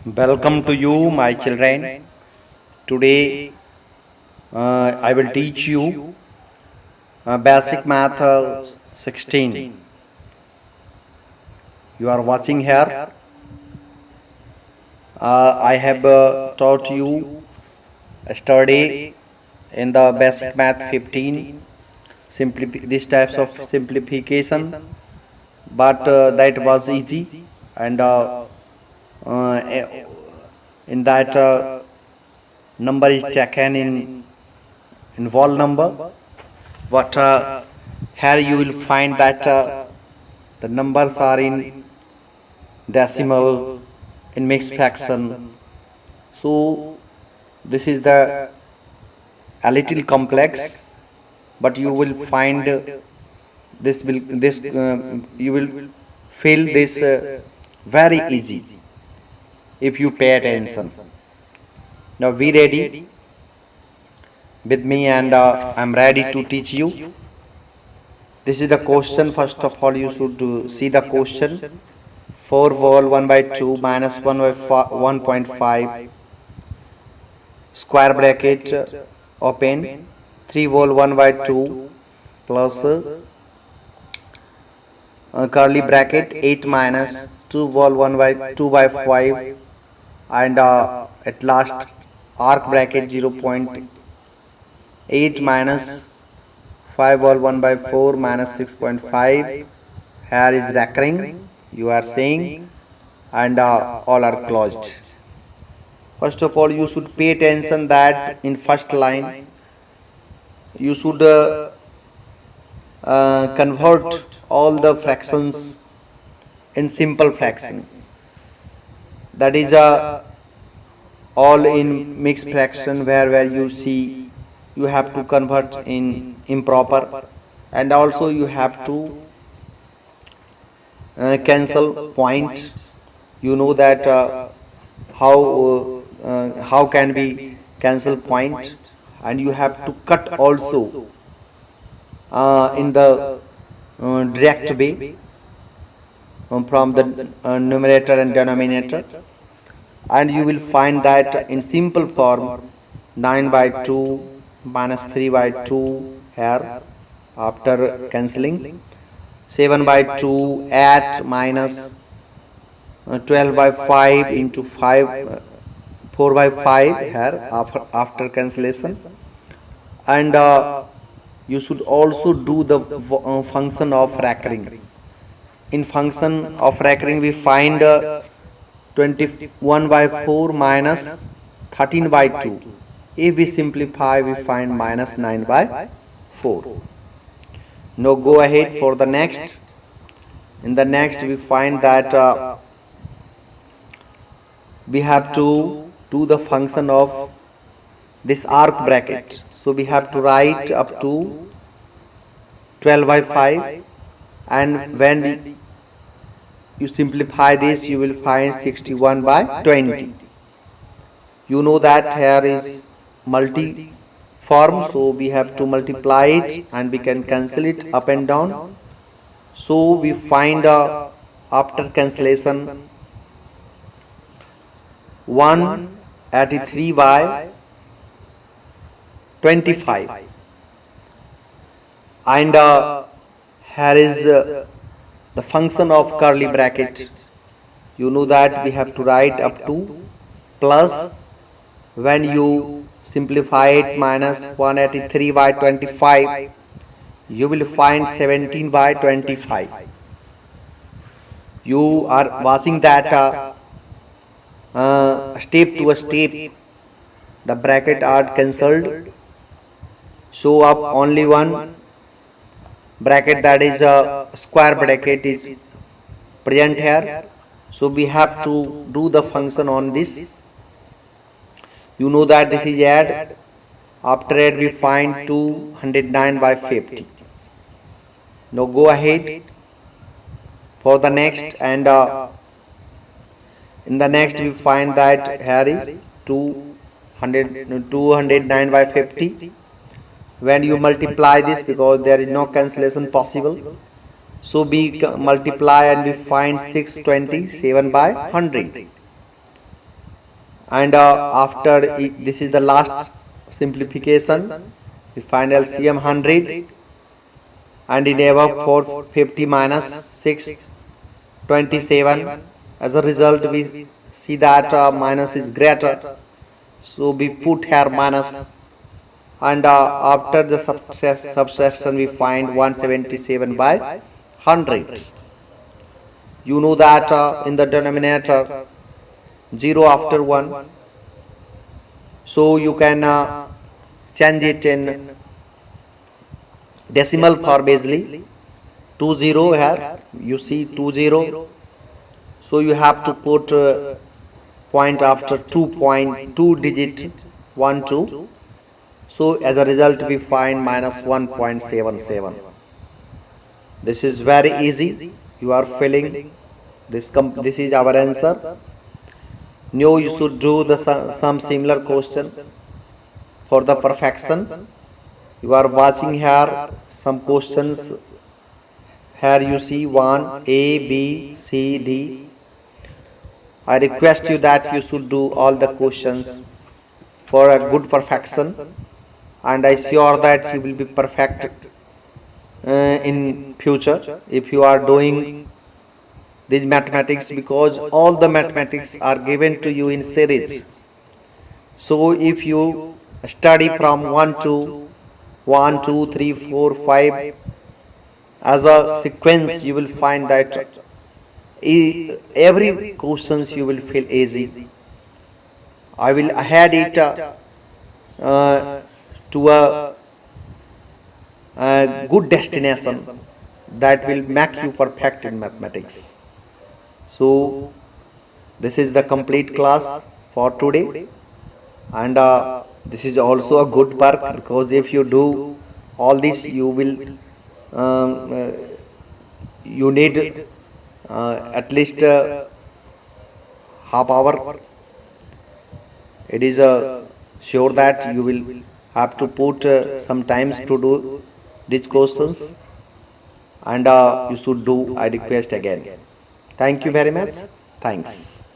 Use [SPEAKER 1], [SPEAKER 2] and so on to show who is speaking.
[SPEAKER 1] Welcome to you, my children. Today I will teach you basic math 16. You are watching here. I have taught you yesterday in the basic math 15 these types of simplification, but that was easy, and in that number is taken in whole number, but here you will find that the numbers are in decimal, in mixed fraction. So this is the a little complex, but you will find you will feel this very easy if you pay attention. Now we ready with me, and I'm ready to teach you. This is the question. First of all, you should see the question. 4 whole 1 by 2 minus 1 by 1.5 square bracket open, 3 whole 1 by 2 plus curly bracket 8 minus 2 whole 1 by 2 by 5, and at last arc bracket 0.8 minus 5 whole 1 by 4 minus 6.5. Here is recurring, you are saying, and all are closed. First of all, you should pay attention that in first line you should convert all the fractions in simple fraction. That is all in mixed fraction, where you see you have to convert in improper, and also you have to cancel point. You know that how can we cancel point, and you have to cut also in the direct way from the numerator and denominator, and you will find that in simple form 9 by 2 minus 3 by 2 here after cancelling, 7 by 2 at minus 12 by 5 into 5 4 by 5 here after cancellation, and you should also do the function of recurring. In function of recurring we find 21 by 4 minus 13 by 2. If we simplify we find minus 9 by 4. Now go ahead for the next. In the next we find that we have to do the function of this arc bracket. So we have to write up to 12 by 5, and when you simplify this you will find 61 by 20. You know that here is multi form, so we have to multiply it and we can cancel it up and down. So we find after cancellation 183 by 25, and here is the function of curly bracket. You know that we have to write up to plus, when you simplify it, minus 183 by 25, you will find 17 by 25. You are watching that step to a step the bracket are cancelled, show up only one bracket, that is a square bracket is present here. So we have to do the function on this. You know that this is add, after add we find 209 by 50. Now go ahead for the next, and in the next we find that here is 209 by 50. When you multiply this, because there is no cancellation possible, so we multiply and we find 627 by 100. and after this is the last simplification. We find LCM 100, and in above 450 minus 627. As a result, we see that minus is greater, so we put here minus, and after the subtraction we find 177 by 100. You know that in the denominator 0 after 1, so you can change it in decimal form easily. 20 here, you see 20, so you have to put point after 2.2 digit 1 2. So as a result we find minus 1.77. This is very easy. You are filling this. This is our answer. Now you should do the some similar question for the perfection. You are watching here some questions. Here you see 1 A B C D. I request you that you should do all the questions for a good perfection, and I sure that you will be perfect in future if you are doing these mathematics, because all the mathematics are given to you in series. So if you study from 1 to 1 2 3 4 5 as a sequence, you will find that every questions you will feel easy. I will add it to a good destination that will make you perfect in mathematics. So this is the complete class for today, and this is also a good work, because if you do all this, you will you need at least half hour. It is sure that you will have to put some times to do these questions, and you should do. I request again. Thank you very much. Thanks.